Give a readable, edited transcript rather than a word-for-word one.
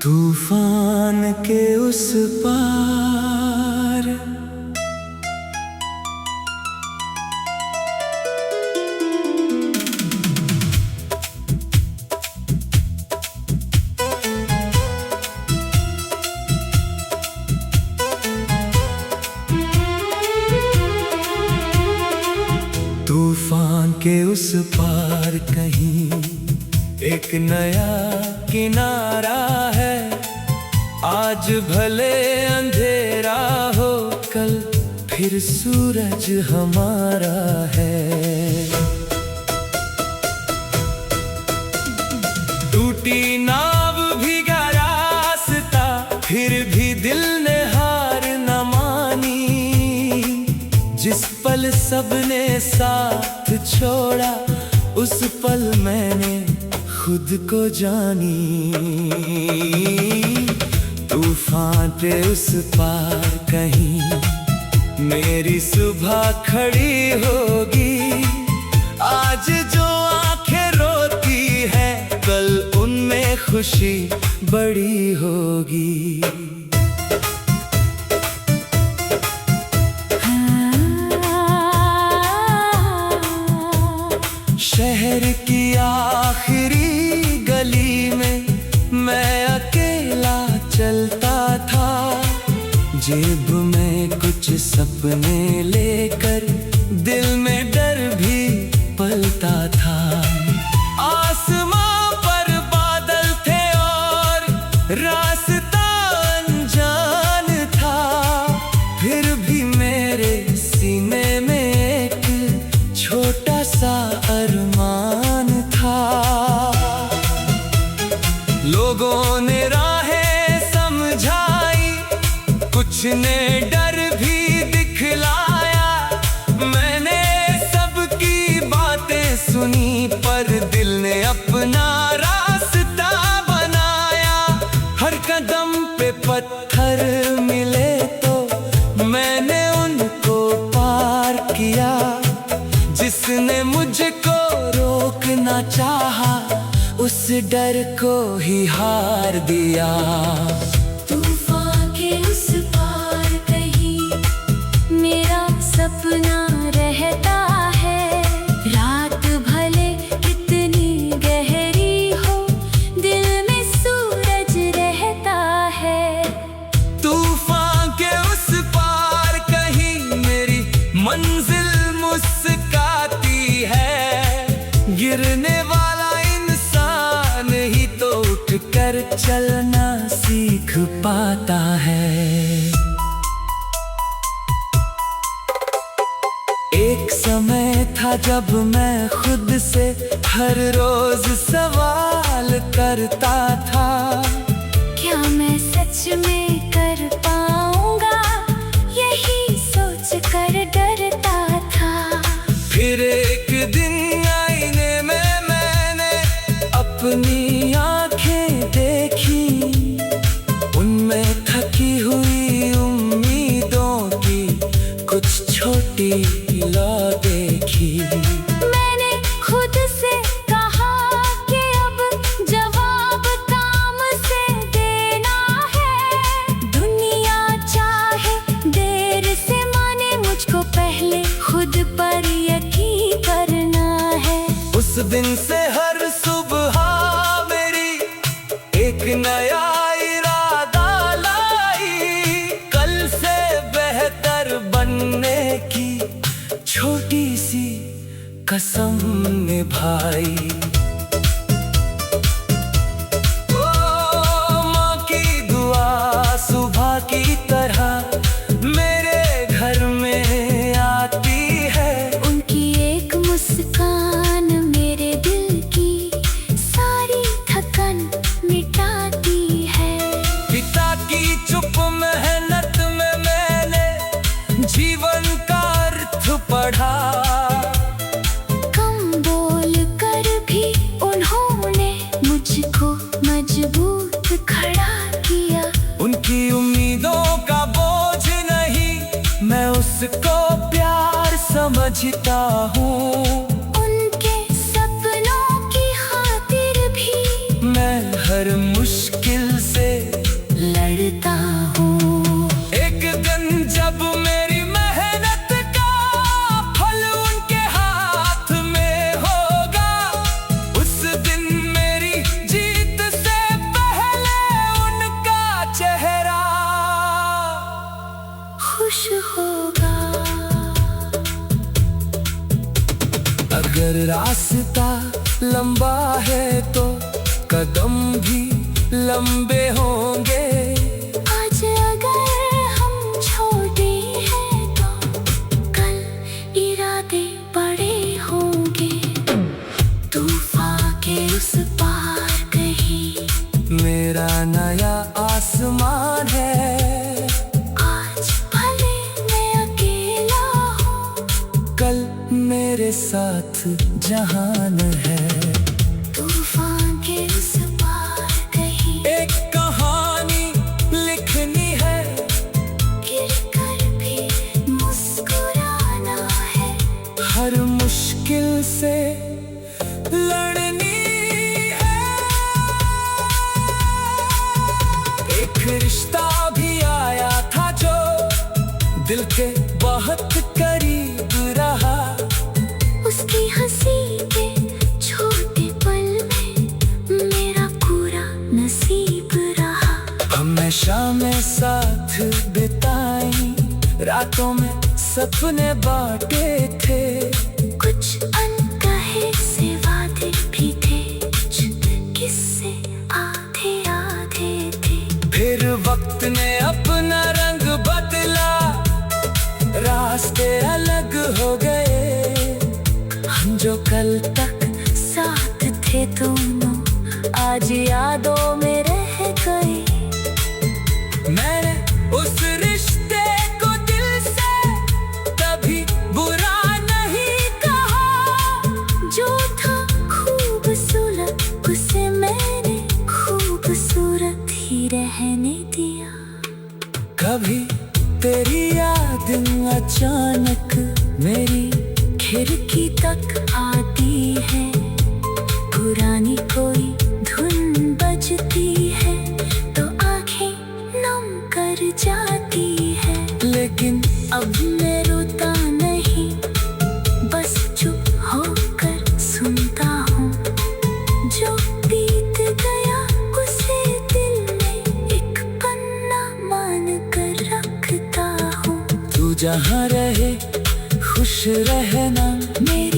तूफान के उस पार तूफान के उस पार कहीं एक नया किनारा है। आज भले अंधेरा हो, कल फिर सूरज हमारा है। टूटी नाव भीगा रास्ता, फिर भी दिल ने हार न मानी। जिस पल सबने साथ छोड़ा, उस पल मैंने खुद को जानी। तूफान पे उस पार कहीं मेरी सुबह खड़ी होगी। आज जो आंखें रोती है, कल उनमें खुशी बड़ी होगी। शहर की आखिरी गली में मैं अकेला चलता था। जेब में कुछ सपने लेकर, दिल में डर भी पलता था। आसमां पर बादल थे और रास्ता अनजान था। फिर भी मेरे सीने में एक छोटा सा अरमान था। लोगों ने राहें समझाई, कुछ ने डर भी दिखलाया। मैंने सबकी बातें सुनी, पर दिल ने अपना रास्ता बनाया। हर कदम पे पत्थर मिले तो मैंने उनको पार किया। जिसने मुझको रोकना चाहा, उस डर को ही हार दिया। तूफान के उस पार कहीं मेरा सपना रहता है। रात भले कितनी गहरी हो, दिल में सूरज रहता है। तूफान के उस पार कहीं मेरी मंजिल मुस्कुराती है। गिरने वाला इंसान ही तो उठकर चलना सीख पाता है। एक समय था जब मैं खुद से हर रोज सवाल करता था। क्या मैं सच में कर पाऊंगा, यही सोच कर डरता था। फिर एक दिन आईने में मैंने अपनी आंखें देखी। उनमें थकी हुई उम्मीदों की कुछ छोटी लौ देखी। मैंने खुद से कहा कि अब जवाब काम से देना है। दुनिया चाहे देर से माने, मुझको पहले खुद पर यकीन करना है। उस दिन से हर सुबह मेरी एक नया इरादा लाई। कल से बेहतर बनने की छोटी सी कसम निभाई। ओ माँ की दुआ सुबह की तरह मेरे घर में आती है। उनकी एक मुस्कान मेरे दिल की सारी थकन मिटाती है। पिता की चुप मेहनत में मैंने जीवन का अर्थ पढ़ा। कम बोल कर भी रास्ता लंबा है तो कदम भी लंबे होंगे। आज अगर हम छोटे हैं तो कल इरादे बड़े होंगे। तूफान के उस पार कहीं मेरा नया आसमान है। आज भले मैं अकेला हूँ, कल मेरे साथ जहान है। तूफान के उस पार कहीं एक कहानी लिखनी है, गिर कर भी मुस्कुराना है। हर मुश्किल से लड़नी है। एक रिश्ता भी आया था जो दिल के बहुत करीब रहा। उसकी हंसी के छोटे पल में मेरा पूरा नसीब रहा। हमेशा में साथ बिताई रातों में सपने बांटे थे। कुछ अनकहे से वादे भी थे, कुछ किस्से आधे आधे थे। फिर वक्त ने अपना रंग बदला, रास्ते अलग हो गए। हम जो कल तक साथ थे दोनों आज यादों में रह गए। मैंने उस रिश्ते को दिल से कभी बुरा नहीं कहा। जो था खूबसूरत उसे मैंने खूबसूरत ही रहने दिया। कभी तेरी याद अचानक मेरी खिड़की तक आती है। पुरानी कोई धुन बजती है तो आंखें नम कर जाती है। लेकिन अब मैं रोता नहीं, बस चुप होकर सुनता हूँ। जो बीत गया उसे दिल में एक पन्ना मान कर रखता हूँ। तू जहाँ रहे खुश रहना। मेरी